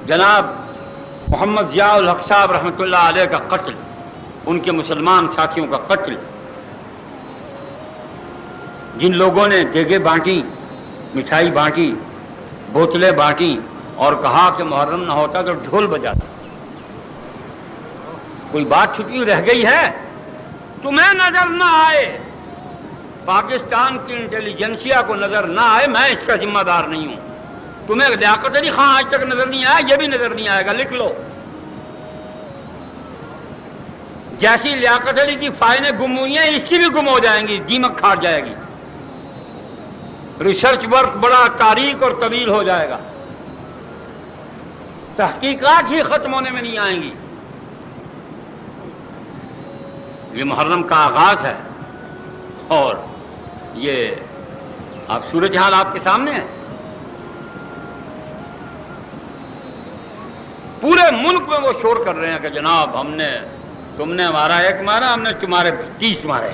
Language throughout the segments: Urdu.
جناب محمد ضیاء الحق صاحب رحمۃ اللہ علیہ کا قتل، ان کے مسلمان ساتھیوں کا قتل، جن لوگوں نے دیگیں بانٹی، مٹھائی بانٹی، بوتلیں بانٹی اور کہا کہ محرم نہ ہوتا تو ڈھول بجاتا، کوئی بات چھپی رہ گئی ہے؟ تمہیں نظر نہ آئے، پاکستان کی انٹیلیجنسیا کو نظر نہ آئے، میں اس کا ذمہ دار نہیں ہوں۔ تمہیں لیاقت علی خان آج تک نظر نہیں آیا، یہ بھی نظر نہیں آئے گا، لکھ لو۔ جیسی لیاقت علی کی فائلیں گم ہوئی ہیں، اس کی بھی گم ہو جائیں گی، دیمک کھا جائے گی، ریسرچ ورک بڑا تاریخ اور طویل ہو جائے گا، تحقیقات ہی ختم ہونے میں نہیں آئیں گی۔ یہ محرم کا آغاز ہے اور یہ اب صورتحال آپ کے سامنے ہے۔ پورے ملک میں وہ شور کر رہے ہیں کہ جناب تم نے ہمارا ایک مارا، ہم نے تمہارے 30 مارے،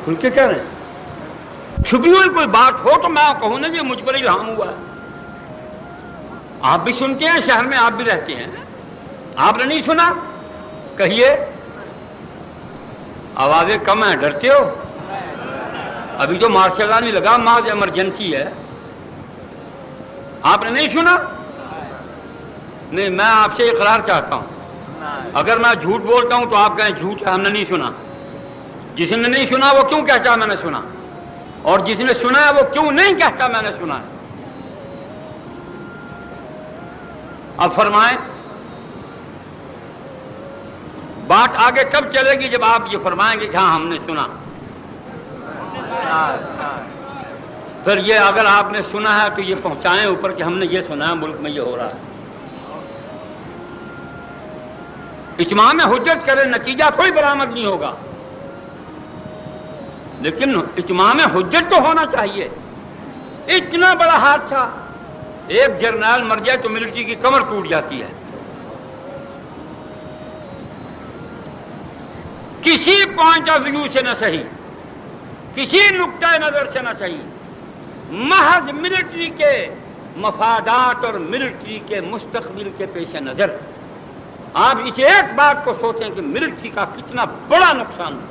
کھل کے کہہ رہے ہیں۔ چھپی ہوئی کوئی بات ہو تو میں کہوں نا یہ مجھ پر الہام ہوا ہے۔ آپ بھی سنتے ہیں، شہر میں آپ بھی رہتے ہیں، آپ نے نہیں سنا؟ کہیے، آوازیں کم ہیں، ڈرتے ہو؟ ابھی تو مارشل لا نہیں لگا، محض ایمرجنسی ہے۔ آپ نے نہیں سنا؟ نہیں، میں آپ سے اقرار چاہتا ہوں، اگر میں جھوٹ بولتا ہوں تو آپ کہیں جھوٹ ہے، ہم نے نہیں سنا۔ جس نے نہیں سنا وہ کیوں کہتا میں نے سنا، اور جس نے سنا ہے وہ کیوں نہیں کہتا میں نے سنا ہے؟ اب فرمائیں، بات آگے کب چلے گی؟ جب آپ یہ فرمائیں گے کہ ہاں ہم نے سنا۔ پھر یہ اگر آپ نے سنا ہے تو یہ پہنچائیں اوپر کہ ہم نے یہ سنا ہے، ملک میں یہ ہو رہا ہے۔ اتمام حجت کرے، نتیجہ کوئی برآمد نہیں ہوگا، لیکن اتمام حجت تو ہونا چاہیے۔ اتنا بڑا حادثہ، ایک جرنیل مر جائے تو ملٹری کی کمر ٹوٹ جاتی ہے۔ کسی پوائنٹ آف ویو سے نہ صحیح، کسی نقطۂ نظر سے نہ صحیح، محض ملٹری کے مفادات اور ملٹری کے مستقبل کے پیش نظر آپ اس ایک بات کو سوچیں کہ ملٹری کا کتنا بڑا نقصان ہے۔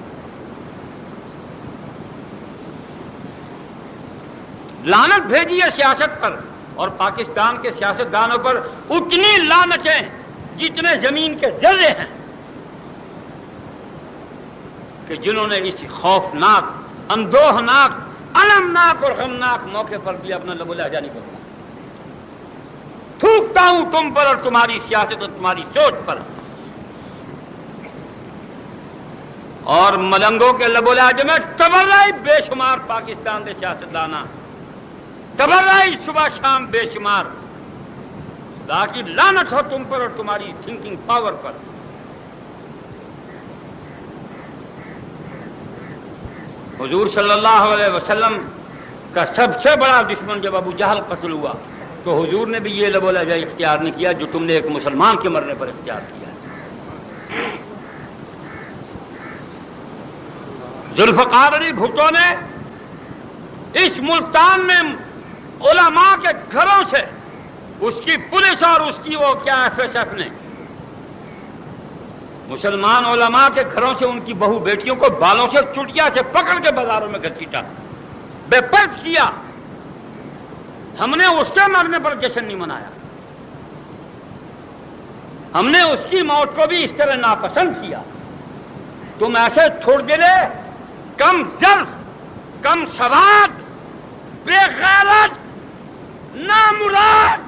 لعنت بھیجی ہے سیاست پر اور پاکستان کے سیاستدانوں پر اتنی لعنتیں جتنے زمین کے ذرے ہیں، کہ جنہوں نے اس خوفناک، اندوہناک، المناک اور غمناک موقع پر بھی اپنا لب و لہجہ نہیں کرتا۔ تھوکتا ہوں تم پر اور تمہاری سیاست اور تمہاری سوچ پر، اور ملنگوں کے لب و لہجے میں تبرئی بے شمار پاکستان کے سیاستدانہ، تبرئی صبح شام بے شمار، تاکہ لعنت ہو تم پر اور تمہاری تھنکنگ پاور پر۔ حضور صلی اللہ علیہ وسلم کا سب سے بڑا دشمن جب ابو جہل قتل ہوا تو حضور نے بھی یہ لب و لہجہ اختیار نہیں کیا جو تم نے ایک مسلمان کے مرنے پر اختیار کیا۔ ذوالفقار علی بھٹو نے اس ملتان میں علماء کے گھروں سے، اس کی پولیس اور اس کی وہ کیا ایف ایس ایف نے مسلمان علماء کے گھروں سے ان کی بہو بیٹیوں کو بالوں سے چٹیا سے پکڑ کے بازاروں میں گھسیٹا، بے پرد کیا۔ ہم نے اس کے مرنے پر جشن نہیں منایا، ہم نے اس کی موت کو بھی اس طرح ناپسند کیا۔ تم ایسے چھوڑ دے لے، کم ظرف، کم سواد، بے غیرت، نامراد،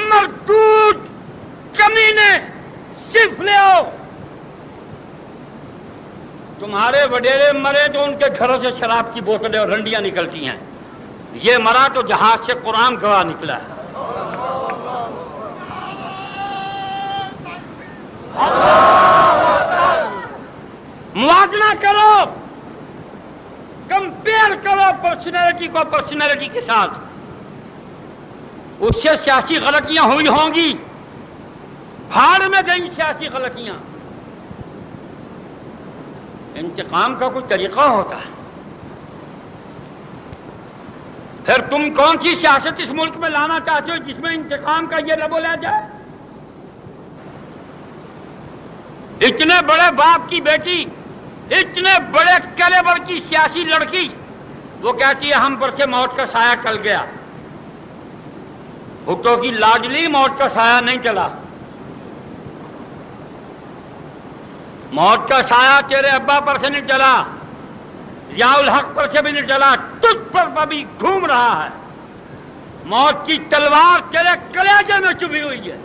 مردود، کمینے، صرف لے آؤ۔ تمہارے وڈیرے مرے تو ان کے گھروں سے شراب کی بوتلیں اور رنڈیاں نکلتی ہیں، یہ مرا تو جہاز سے قرآن گواہ نکلا ہے۔ موازنہ کرو، کمپیئر کرو پرسنالٹی کو پرسنالٹی کے ساتھ، اس سے سیاسی غلطیاں ہوئی ہوں گی، بھاڑ میں گئی سیاسی غلطیاں۔ انتقام کا کوئی طریقہ ہوتا پھر تم کون سی سیاست اس ملک میں لانا چاہتے ہو جس میں انتقام کا یہ لب و لہجہ ہے؟ اتنے بڑے باپ کی بیٹی، اتنے بڑے کیلیبر کی سیاسی لڑکی، وہ کہتی ہے ہم پر سے موت کا سایہ ٹل گیا۔ بھٹو کی لاڈلی موت کا سایہ نہیں چلا، موت کا سایہ تیرے ابا پر سے نہیں چلا، ضیاء الحق پر سے بھی نہیں چلا، تجھ پر بھی گھوم رہا ہے۔ موت کی تلوار تیرے کلیجے میں چبھی ہوئی ہے۔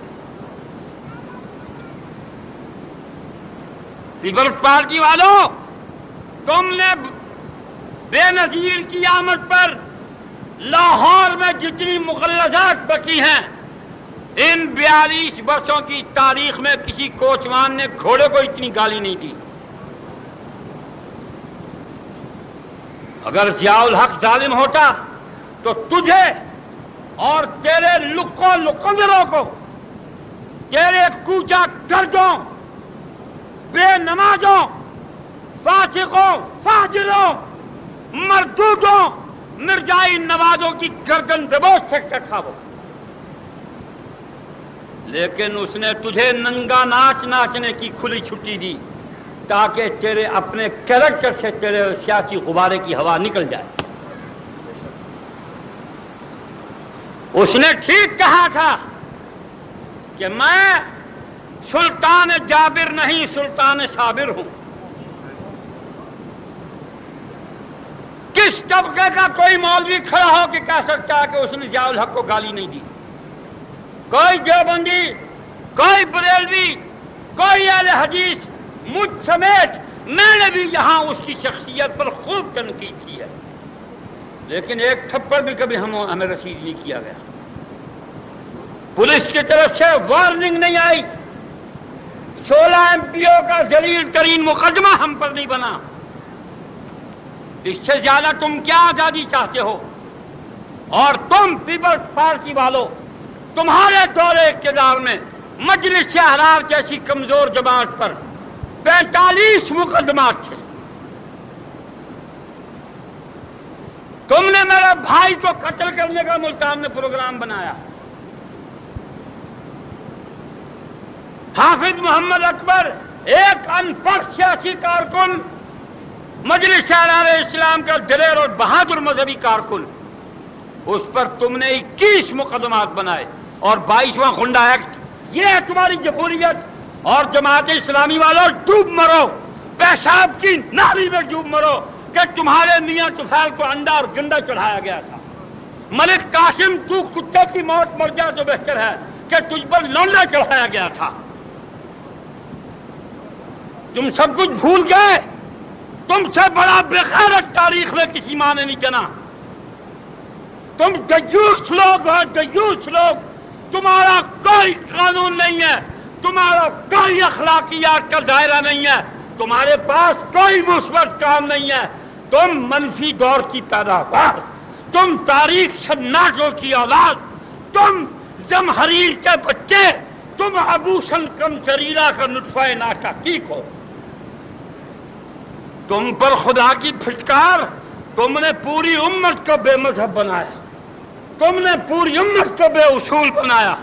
پیپلز پارٹی والوں، تم نے بے نظیر کی آمد پر لاہور میں جتنی مغلظات بکی ہیں، ان 42 برسوں کی تاریخ میں کسی کوچوان نے گھوڑے کو اتنی گالی نہیں دی۔ اگر ضیاء الحق ظالم ہوتا تو تجھے اور تیرے لکوں لکندروں کو، تیرے کوچا گردوں، بے نمازوں، فاسقوں، فاجروں، مردودوں، مرزائی نوازوں کی گردن دبوچ سکتا تھا وہ، لیکن اس نے تجھے ننگا ناچ ناچنے کی کھلی چھٹی دی تاکہ تیرے اپنے کیریکٹر سے تیرے سیاسی غبارے کی ہوا نکل جائے۔ اس نے ٹھیک کہا تھا کہ میں سلطان جابر نہیں، سلطان صابر ہوں۔ کس طبقے کا کوئی مولوی کھڑا ہو کے کہہ سکتا ہے کہ اس نے ضیاء الحق کو گالی نہیں دی؟ کوئی دیوبندی، کوئی بریلوی، کوئی اہل حدیث، مجھ سمیت میں نے بھی یہاں اس کی شخصیت پر خوب تنقید کی ہے، لیکن ایک تھپڑ بھی کبھی ہمیں رسید نہیں کیا گیا۔ پولیس کی طرف سے وارننگ نہیں آئی، 16 MP کا ذلیل ترین مقدمہ ہم پر نہیں بنا۔ اس سے زیادہ تم کیا آزادی چاہتے ہو؟ اور تم پیپلز پارٹی والوں، تمہارے دور اقتدار میں مجلس احرار جیسی کمزور جماعت پر 45 مقدمات تھے۔ تم نے میرے بھائی کو قتل کرنے کا ملتان میں پروگرام بنایا۔ حافظ محمد اکبر، ایک ان پڑھ سیاسی کارکن، مجلس احرار اسلام کا دلیر اور بہادر مذہبی کارکن، اس پر تم نے 21 مقدمات بنائے اور 22واں غنڈہ ایکٹ۔ یہ ہے تمہاری جمہوریت؟ اور جماعت اسلامی والوں، ڈوب مرو، پیشاب کی نالی میں ڈوب مرو کہ تمہارے میاں طفیل کو انڈا اور گنڈا چڑھایا گیا تھا۔ ملک قاسم، تو کتے کی موت مر جائے تو بہتر ہے کہ تجھ پر لونڈا چڑھایا گیا تھا۔ تم سب کچھ بھول گئے، تم سے بڑا بغیرت تاریخ میں کسی ماں نے نہیں جنا۔ تم دیوس لوگ ہو، دیوس لوگ، تمہارا کوئی قانون نہیں ہے، تمہارا کوئی اخلاقیات کا دائرہ نہیں ہے، تمہارے پاس کوئی مثبت کام نہیں ہے، تم منفی دور کی پیداوار، تم تاریخ شناسوں کی اولاد، تم زمہریر کے بچے، تم ابوسن کم شریرہ کا نطفہ ناتحقیق ہو۔ تم پر خدا کی پھٹکار، تم نے پوری امت کو بے مذہب بنایا، تم نے پوری امت کو بے اصول بنایا۔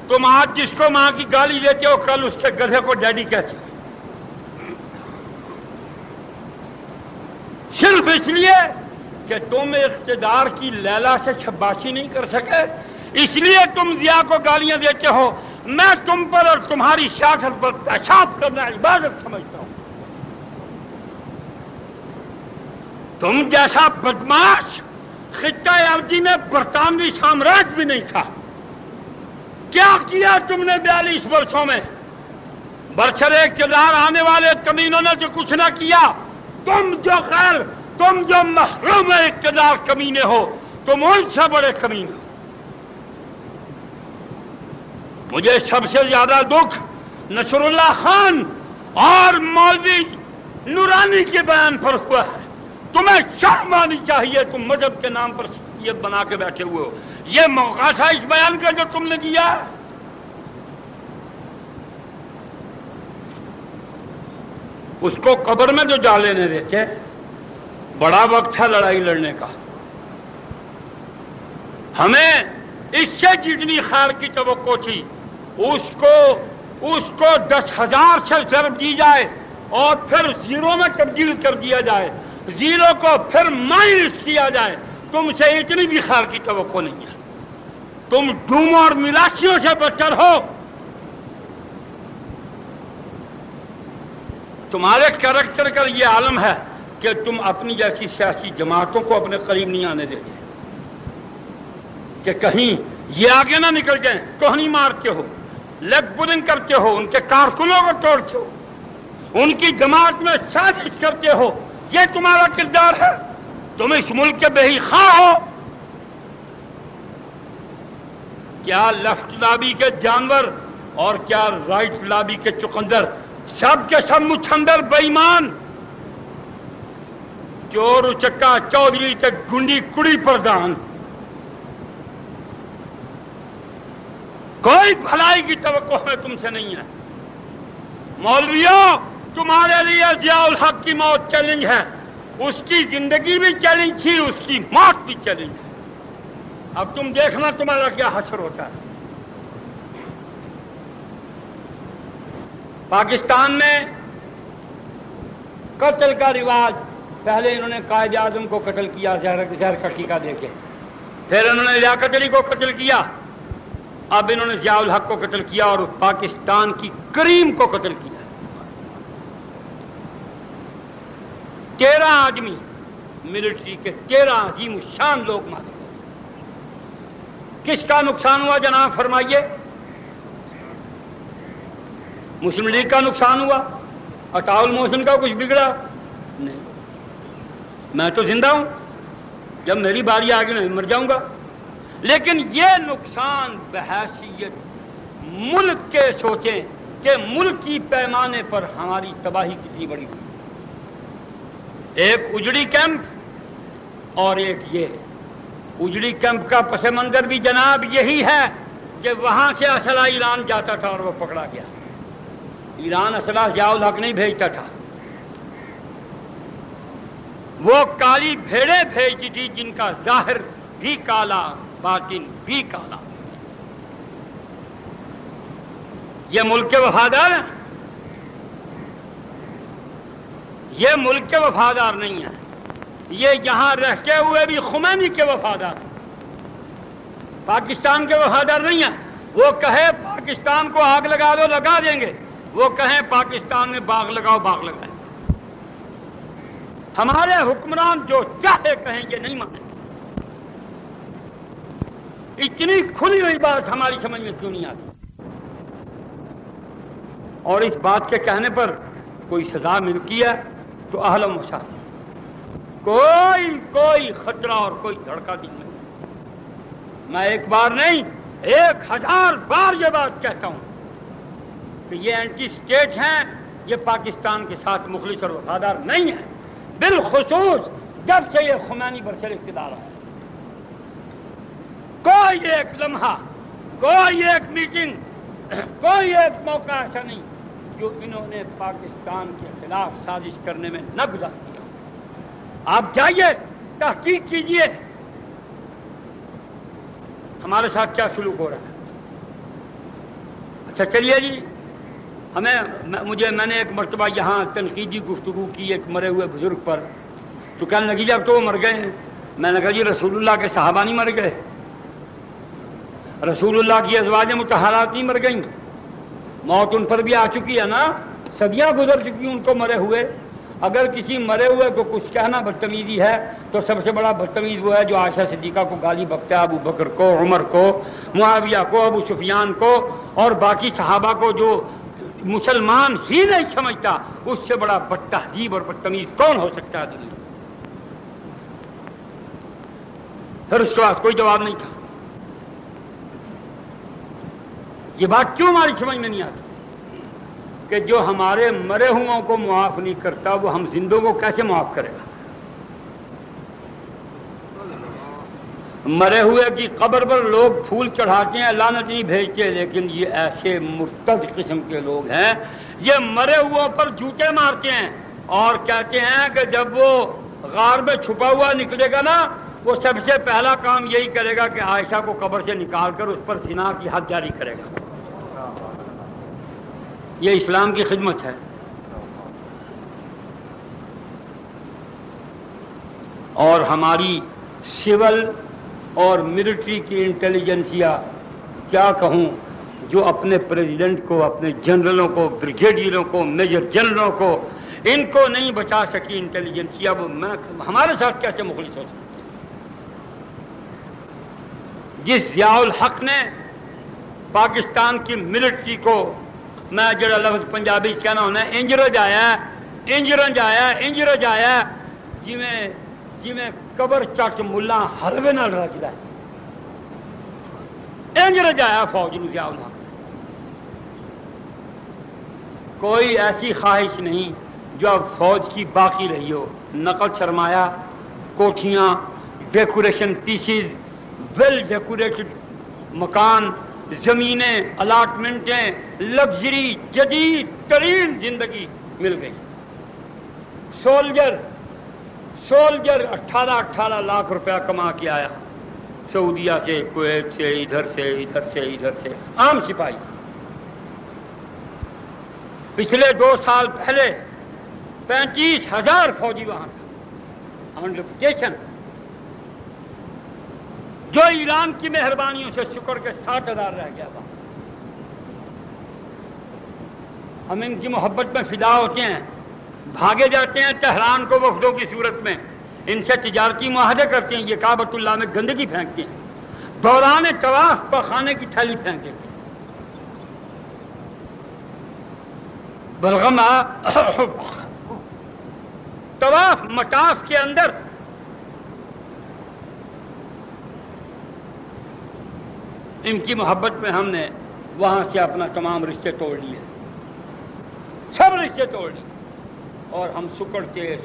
تم آج جس کو ماں کی گالی دیتے ہو، کل اس کے گدھے کو ڈیڈی کہتے ہو، صرف اس لیے کہ تم اقتدار کی لیلا سے شباشی نہیں کر سکے، اس لیے تم ضیاء کو گالیاں دیتے ہو۔ میں تم پر اور تمہاری سیاست پر پیشاب کرنا عبادت سمجھتا ہوں۔ تم جیسا بدماش خطہ ارضی میں برطانوی سامراج بھی نہیں تھا۔ کیا کیا تم نے 42 برسوں میں؟ برسر اقتدار آنے والے کمینوں نے جو کچھ نہ کیا، تم جو محروم اقتدار کمینے ہو، تم ان سے بڑے کمینے ہو۔ مجھے سب سے زیادہ دکھ نصر اللہ خان اور مولوی نورانی کے بیان پر ہوا ہے۔ تمہیں شرم آنی چاہیے، تم مذہب کے نام پر شخصیت بنا کے بیٹھے ہوئے ہو۔ یہ موقع تھا اس بیان کا جو تم نے دیا۔ اس کو قبر میں جو ڈالے نہیں دیتے، بڑا وقت ہے لڑائی لڑنے کا۔ ہمیں اس سے جتنی خیر کی توقع تھی اس کو 10,000 سے ضرب دی جائے اور پھر زیرو میں تبدیل کر دیا جائے، زیرو کو پھر مائنس کیا جائے، تم سے اتنی بھی خیر کی توقع نہیں ہے۔ تم ڈوم اور ملاشیوں سے بدتر ہو۔ تمہارے کریکٹر کا یہ عالم ہے کہ تم اپنی جیسی سیاسی جماعتوں کو اپنے قریب نہیں آنے دیتے، کہ کہیں یہ آگے نہ نکل جائیں۔ کوہنی مارتے ہو، لیگ پولنگ کرتے ہو، ان کے کارکنوں کو توڑتے ہو، ان کی جماعت میں سازش کرتے ہو، یہ تمہارا کردار ہے۔ تم اس ملک کے بے خواہ ہو۔ کیا لیفٹ لابی کے جانور اور کیا رائٹ لابی کے چقندر سب کے سب مچھندر بے ایمان، چور اچکا چودھری تے گنڈی کڑی پردان، کوئی بھلائی کی توقع ہمیں تم سے نہیں ہے۔ مولویوں، تمہارے لیے ضیاء الحق کی موت چیلنج ہے، اس کی زندگی بھی چیلنج تھی، اس کی موت بھی چیلنج ہے۔ اب تم دیکھنا تمہارا کیا حشر ہوتا ہے۔ پاکستان میں قتل کا رواج، پہلے انہوں نے قائد اعظم کو قتل کیا زہر کا ٹیکہ دے کے، پھر انہوں نے لیاقت علی کو قتل کیا، اب انہوں نے ضیاء الحق کو قتل کیا اور پاکستان کی کریم کو قتل کیا۔ 13 آدمی ملٹری کے 13 عظیم الشان لوگ مارے گئے۔ کس کا نقصان ہوا جناب فرمائیے؟ مسلم لیگ کا نقصان ہوا؟ عطاء المحسن کا کچھ بگڑا؟ نہیں، میں تو زندہ ہوں، جب میری باری آگے میں مر جاؤں گا۔ لیکن یہ نقصان بحیثیت ملک کے سوچیں کہ ملکی پیمانے پر ہماری تباہی کتنی بڑی ہوئی۔ ایک اجڑی کیمپ اور ایک یہ اجڑی کیمپ کا پس منظر بھی جناب یہی ہے کہ وہاں سے اسلحہ ایران جاتا تھا اور وہ پکڑا گیا۔ ایران اسلحہ ضیاء الحق نہیں بھیجتا تھا، وہ کالی بھیڑیں بھیجتی تھی جن کا ظاہر بھی کالا باطن بھی کالا۔ یہ ملک کے وفادار ہیں؟ یہ ملک کے وفادار نہیں ہیں، یہ یہاں رہتے ہوئے بھی خمینی کے وفادار ہیں، پاکستان کے وفادار نہیں ہیں۔ وہ کہے پاکستان کو آگ لگا دو لگا دیں گے، وہ کہیں پاکستان میں باغ لگاؤ باغ لگائیں۔ ہمارے حکمران جو چاہے کہیں یہ نہیں مانیں۔ اتنی کھلی ہوئی بات ہماری سمجھ میں کیوں نہیں آتی؟ اور اس بات کے کہنے پر کوئی سزا ملتی ہے تو اہل و سہلا، کوئی خطرہ اور کوئی دھڑکا دل نہیں۔ میں ایک بار نہیں 1000 بار یہ بات کہتا ہوں کہ یہ اینٹی اسٹیٹ ہیں، یہ پاکستان کے ساتھ مخلص اور وفادار نہیں ہیں، بالخصوص جب سے یہ خمینی برسر اقتدار ہے۔ کوئی ایک لمحہ، کوئی ایک میٹنگ، کوئی ایک موقع ایسا نہیں جو انہوں نے پاکستان کے خلاف سازش کرنے میں نہ گزار دیا۔ آپ جائیے تحقیق کیجیے ہمارے ساتھ کیا سلوک ہو رہا ہے۔ اچھا چلیے جی، میں نے ایک مرتبہ یہاں تنقیدی گفتگو کی ایک مرے ہوئے بزرگ پر، تو کہنے لگی جب تو وہ مر گئے ہیں۔ میں نے کہا جی رسول اللہ کے صحابہ نہیں مر گئے، رسول اللہ کی ازواج مطہرات نہیں مر گئیں، موت ان پر بھی آ چکی ہے نا، صدیاں گزر چکی ان کو مرے ہوئے۔ اگر کسی مرے ہوئے کو کچھ کہنا بدتمیزی ہے تو سب سے بڑا بدتمیز وہ ہے جو عائشہ صدیقہ کو گالی بکتا ہے، ابو بکر کو، عمر کو، معاویہ کو، ابو سفیان کو اور باقی صحابہ کو جو مسلمان ہی نہیں سمجھتا، اس سے بڑا بد تہذیب اور بدتمیز کون ہو سکتا ہے دنیا؟ پھر اس کے بعد کوئی جواب نہیں تھا۔ یہ بات کیوں ہماری سمجھ میں نہیں آتی کہ جو ہمارے مرے ہوں کو معاف نہیں کرتا وہ ہم زندوں کو کیسے معاف کرے گا؟ مرے ہوئے کی قبر پر لوگ پھول چڑھاتے ہیں، لعنت نہیں بھیجتے، لیکن یہ ایسے مرتد قسم کے لوگ ہیں، یہ مرے ہوئے پر جوتے مارتے ہیں اور کہتے ہیں کہ جب وہ غار میں چھپا ہوا نکلے گا نا وہ سب سے پہلا کام یہی کرے گا کہ عائشہ کو قبر سے نکال کر اس پر زنا کی حد جاری کرے گا۔ یہ اسلام کی خدمت ہے۔ اور ہماری سول اور ملٹری کی انٹیلیجنسیا، کیا کہوں، جو اپنے پریزیڈنٹ کو، اپنے جنرلوں کو، بریگیڈیئروں کو، میجر جنرلوں کو، ان کو نہیں بچا سکی انٹیلیجنسیا، وہ ہمارے ساتھ کیسے مخلص ہو سکتی؟ جس ضیاء الحق نے پاکستان کی ملٹری کو، میں جڑا لفظ پنجابی کہنا ہونا انج رجایا جی میں قبر چٹ ملا حلوے نال رجدا انج رجایا فوج نو ضیاء الحق۔ کوئی ایسی خواہش نہیں جو اب فوج کی باقی رہی ہو۔ نقد سرمایہ، کوٹھیاں، ڈیکوریشن پیسز، ویل ڈیکوریٹڈ مکان، زمینیں، الاٹمنٹیں، لگژری، جدید ترین زندگی مل گئی۔ سولجر 18 لاکھ روپیہ کما کے آیا سعودیہ سے، کویت سے، ادھر سے عام سپاہی۔ پچھلے 2 سال پہلے 35,000 فوجی وہاں تھا آن ریپوٹیشن، جو ایران کی مہربانیوں سے شکر کے 60,000 رہ گیا تھا۔ ہم ان کی محبت میں فدا ہوتے ہیں، بھاگے جاتے ہیں تہران کو وفدوں کی صورت میں، ان سے تجارتی معاہدے کرتے ہیں، یہ کعبۃ اللہ میں گندگی پھینکتے ہیں، دوران طواف پر خانے کی تھیلی پھینک دیتے ہیں۔ بلغم طواف مطاف کے اندر ان کی محبت میں ہم نے وہاں سے اپنا تمام رشتے توڑ لیے، سب رشتے توڑ لیے، اور ہم سکڑتے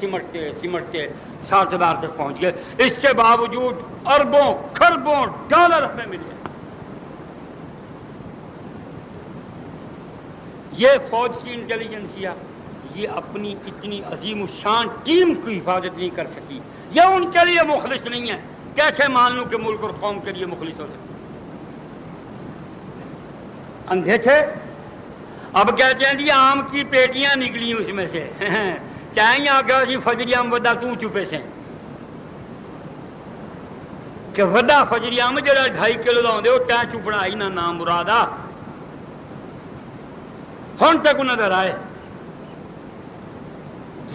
سمٹتے 60,000 تک پہنچ گئے۔ اس کے باوجود اربوں کھربوں ڈالر ہمیں ملے۔ یہ فوج کی انٹیلیجنسیا، یہ اپنی اتنی عظیم الشان ٹیم کی حفاظت نہیں کر سکی، یہ ان کے لیے مخلص نہیں ہے۔ کیسے مان لوں کہ ملک اور قوم کے لیے مخلص ہو سکتے؟ اندھے تھے، اب کہتے ہیں جی آم کی پیٹیاں نکلی اس میں سے، کیا ہی آ گیا جی فجری آم ودا تو چپے سے کہ ودا فجری آم جڑا 2.5 کلو لاؤں وہ تین چپڑا ہی نہ نام مرادا ہن تک نظر آئے۔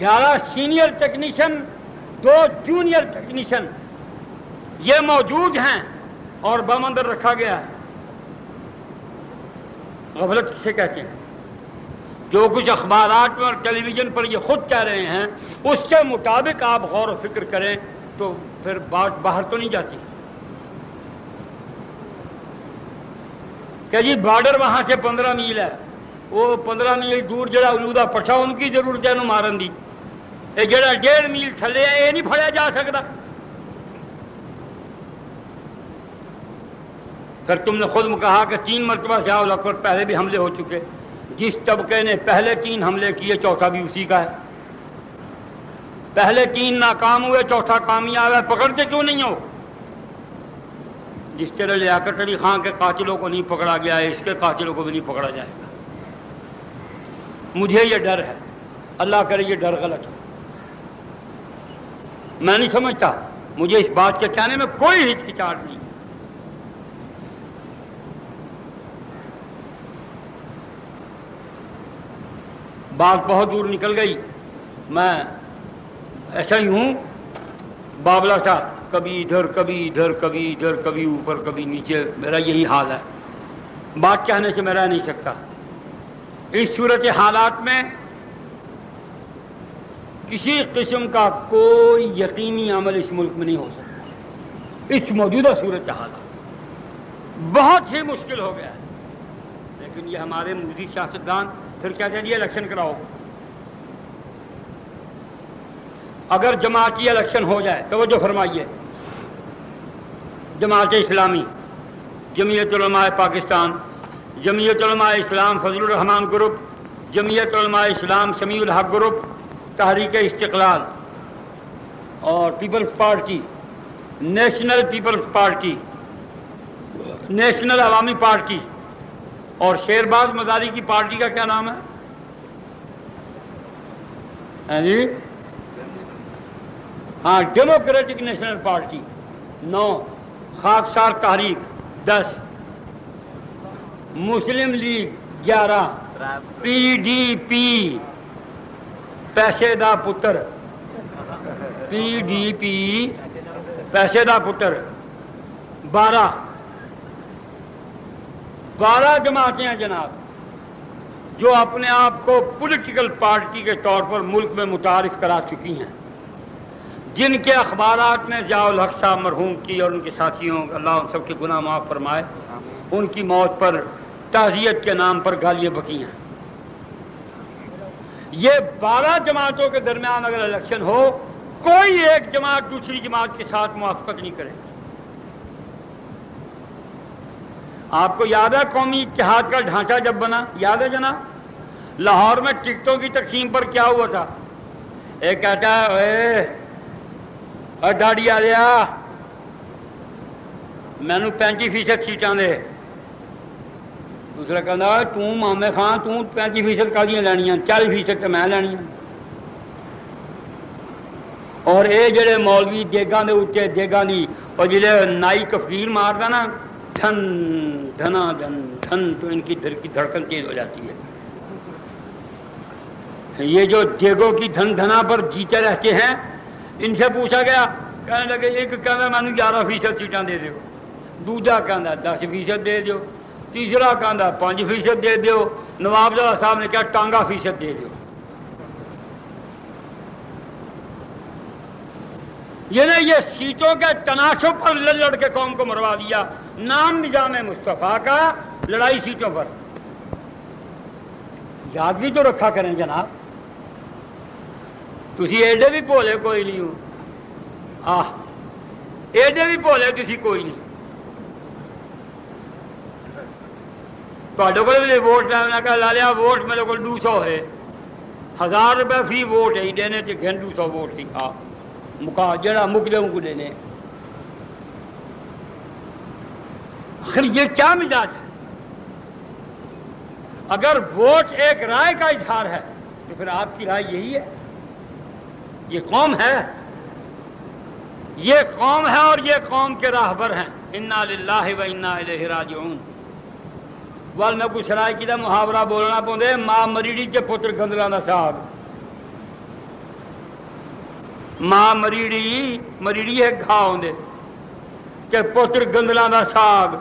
11 سینئر ٹیکنیشین، 2 جونیئر ٹیکنیشین یہ موجود ہیں اور بم اندر رکھا گیا ہے۔ غفلت کسے کہتے ہیں؟ جو کچھ اخبارات میں اور ٹیلی ویژن پر یہ خود کہہ رہے ہیں اس کے مطابق آپ غور و فکر کریں تو پھر بات باہر تو نہیں جاتی کہ جی بارڈر وہاں سے 15 میل ہے، وہ 15 میل دور جڑا الودہ پٹھا ان کی ضرورت ہے انہوں مارن دی، یہ جڑا 1.5 میل تھلے ہے یہ نہیں پھڑیا جا سکتا۔ پھر تم نے خود کہا کہ 3 مرتبہ ضیاء الحق پر پہلے بھی حملے ہو چکے، جس طبقے نے پہلے 3 حملے کیے چوتھا بھی اسی کا ہے، پہلے 3 ناکام ہوئے چوتھا کامیاب ہے، پکڑتے کیوں نہیں ہو؟ جس طرح لیاقت علی خان کے قاتلوں کو نہیں پکڑا گیا ہے اس کے قاتلوں کو بھی نہیں پکڑا جائے گا۔ مجھے یہ ڈر ہے، اللہ کرے یہ ڈر غلط ہو، میں نہیں سمجھتا، مجھے اس بات کے کہنے میں کوئی ہچکچاہٹ نہیں۔ بات بہت دور نکل گئی، میں ایسا ہی ہوں بابلا سا، کبھی ادھر کبھی ادھر کبھی ادھر کبھی اوپر کبھی نیچے، میرا یہی حال ہے، بات کہنے سے میں رہ نہیں سکتا۔ اس صورت حالات میں کسی قسم کا کوئی یقینی عمل اس ملک میں نہیں ہو سکتا، اس موجودہ صورت حالات بہت ہی مشکل ہو گیا ہے۔ لیکن یہ ہمارے مودی سیاستدان پھر کہتے ہیں یہ الیکشن کراؤ، اگر جماعتی الیکشن ہو جائے، توجہ فرمائیے، جماعت اسلامی، جمعیت علماء پاکستان، جمعیت علماء اسلام فضل الرحمان گروپ، جمعیت علماء اسلام سمیع الحق گروپ، تحریک استقلال اور people's party national people's party, national Awami party, اور شیرباز مزاری کی پارٹی کا کیا نام ہے؟ جی ہاں، ڈیموکریٹک نیشنل پارٹی 9، خاکسار تحریک 10، مسلم لیگ 11، پی ڈی پی پیسے دا پتر، پی ڈی پی پیسے دا پتر 12 جماعتیں ہیں جناب، جو اپنے آپ کو پولیٹیکل پارٹی کے طور پر ملک میں متعارف کرا چکی ہیں، جن کے اخبارات میں ضیاء الحق صاحب مرحوم کی اور ان کے ساتھیوں، اللہ ان سب کے گناہ معاف فرمائے، ان کی موت پر تعزیت کے نام پر گالیاں بکی ہیں۔ یہ 12 جماعتوں کے درمیان اگر الیکشن ہو، کوئی ایک جماعت دوسری جماعت کے ساتھ موافقت نہیں کرے۔ آپ کو یاد ہے قومی اتحاد کا ڈھانچہ جب بنا؟ یاد ہے جناب؟ لاہور میں ٹکٹوں کی تقسیم پر کیا ہوا تھا؟ ایک کہتا ہے ڈاڑی آ گیا مینو 35% سیٹاں دے، دوسرا کہنا مامے خان 35% کالیاں لینیاں، 40% تو میں لینیاں۔ اور یہ جڑے مولوی دیگاں دے اتے دیگاں دی اور جڑے نائی کفیر ماردا نا، دھن دھنا دھن دھن، تو ان کی دل کی دھڑکن تیز ہو جاتی ہے۔ یہ جو دیگوں کی دھن دھنا پر جیتے رہتے ہیں، ان سے پوچھا گیا، کہنے لگے ایک کہنا میں نے 11% سیٹاں دے دیو، دوجا کہنا 10% دے دیو، تیسرا کہنا 5% دے دیو، نواب زادہ صاحب نے کہا ٹانگا فیصد دے دیو۔ یہ سیٹوں کے تناسب پر لڑ کے قوم کو مروا دیا، نام نظام مصطفیٰ کا، لڑائی سیٹوں پر۔ یاد بھی تو رکھا کریں جناب، تسی ایڈے بھی بھولے کوئی نہیں ہو، ایڈے بھی بھولے تسی کوئی نہیں۔ کو ووٹ لینا کہ لا لیا ووٹ میرے کو 200 ہے، 1000 روپے فی ووٹ ہے دینے سے گھن 200 ووٹ تھی مکا جڑا مک دے کو لینے۔ آخر یہ کیا مزاج ہے؟ اگر ووٹ ایک رائے کا اظہار ہے تو پھر آپ کی رائے یہی ہے؟ یہ قوم ہے، یہ قوم ہے اور یہ قوم کے راہبر ہیں۔ انا للہ و انا الیہ راجعون۔ وال میں کچھ رائے کی محاورہ بولنا پوندے، ماں مریڑی کے پتر گندلاں دا ساگ۔ ماں مریڑی ہے گھا ہوندے کہ پتر گندلاں دا ساگ،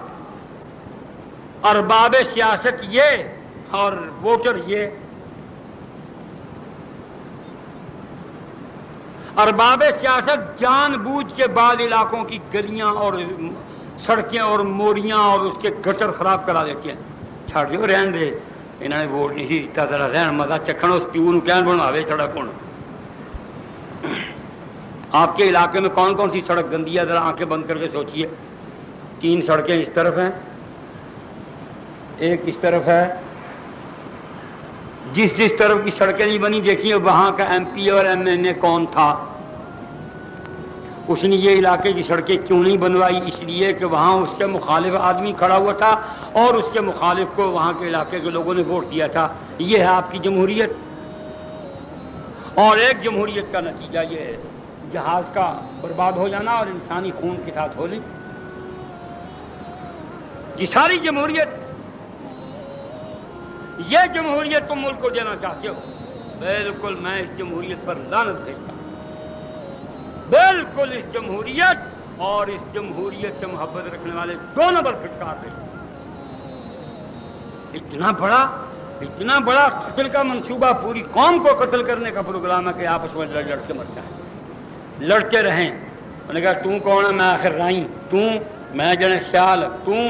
ارباب سیاست یہ اور ووٹر یہ۔ ارباب سیاست جان بوجھ کے بعض علاقوں کی گلیاں اور سڑکیں اور موریاں اور اس کے گٹر خراب کرا دیتے ہیں۔ چھڑ دیو رہن دے، انہوں نے ووٹ نہیں دیتا، ذرا رہن مزہ چکھن، اس پیو نو کہن بناوے سڑک۔ ہوں آپ کے علاقے میں کون کون سی سڑک گندی ہے؟ ذرا آنکھیں بند کر کے سوچئے۔ 3 سڑکیں اس طرف ہیں، ایک اس طرف ہے۔ جس طرف کی سڑکیں نہیں بنی دیکھیے وہاں کا ایم پی اور ایم این اے کون تھا؟ اس نے یہ علاقے کی سڑکیں کیوں نہیں بنوائی؟ اس لیے کہ وہاں اس کے مخالف آدمی کھڑا ہوا تھا اور اس کے مخالف کو وہاں کے علاقے کے لوگوں نے ووٹ دیا تھا۔ یہ ہے آپ کی جمہوریت۔ اور ایک جمہوریت کا نتیجہ یہ ہے جہاز کا برباد ہو جانا اور انسانی خون کے ساتھ ہولی۔ یہ ساری جمہوریت، یہ جمہوریت تم ملک کو دینا چاہتے ہو؟ بالکل میں اس جمہوریت پر لعنت بھیجتا ہوں، بالکل اس جمہوریت اور اس جمہوریت سے محبت رکھنے والے 2 نمبر پھٹکار دیں۔ اتنا بڑا قتل کا منصوبہ، پوری قوم کو قتل کرنے کا پروگرام ہے کہ آپس میں لڑ کے مر جائیں، لڑتے رہیں۔ انہوں نے کہا تم کون ہے؟ میں آخر رائی، تم میں جنے سیال، تم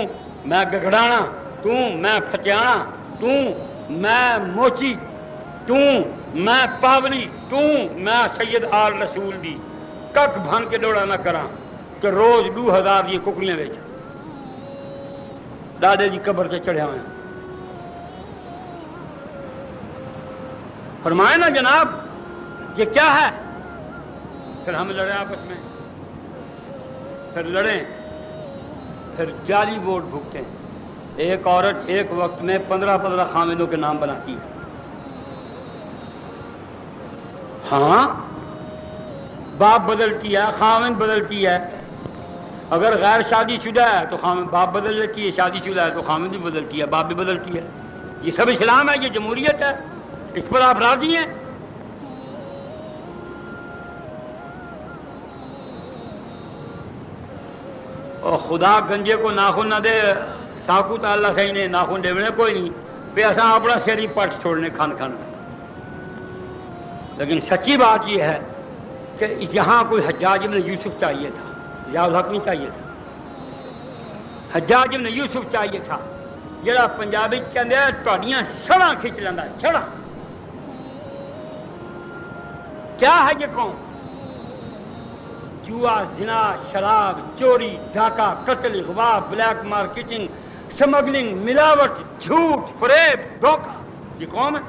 میں گگڑانا، تم میں فتیانا، تم میں موچی، تم میں پاولی، تم میں سید آل رسول دی کک بھن کے دوڑا نہ کراں کہ روز 2000 یہ ککڑیاں بیچ دادے جی قبر سے چڑھے ہوئے ہیں۔ فرمائے نا جناب یہ کیا ہے؟ پھر ہم لڑے آپس میں۔ پھر لڑیں، پھر جعلی ووٹ بھگتیں۔ ایک عورت ایک وقت میں 15 خامندوں کے نام بناتی ہے۔ ہاں، باپ بدلتی ہے، خامند بدلتی ہے۔ اگر غیر شادی شدہ ہے تو خامند باپ بدل لیتی ہے، شادی شدہ ہے تو خامند بھی بدلتی ہے، باپ بھی بدلتی ہے۔ یہ سب اسلام ہے، یہ جمہوریت ہے، اس پر آپ راضی ہیں؟ اور خدا گنجے کو ناخن نہ دے، ساکو تو اللہ صحیح نے ناخن دے کوئی نہیں پہ اصا اپنا سر ہی پٹ چھوڑنے کھان کھان۔ لیکن سچی بات یہ ہے کہ یہاں کوئی حجاج ابن یوسف چاہیے تھا، ضیاء الحق نہیں چاہیے تھا، حجاج ابن یوسف چاہیے تھا، جڑا پنجابی کہندے تہاڈیاں سڑاں کھچ لیندا، سڑاں۔ کیا ہے یہ قوم؟ جوا، زنا، شراب، چوری، ڈاکہ، قتل، اغوا، بلیک مارکیٹنگ، سمگلنگ، ملاوٹ، جھوٹ، فریب، دھوکہ، یہ قوم ہے۔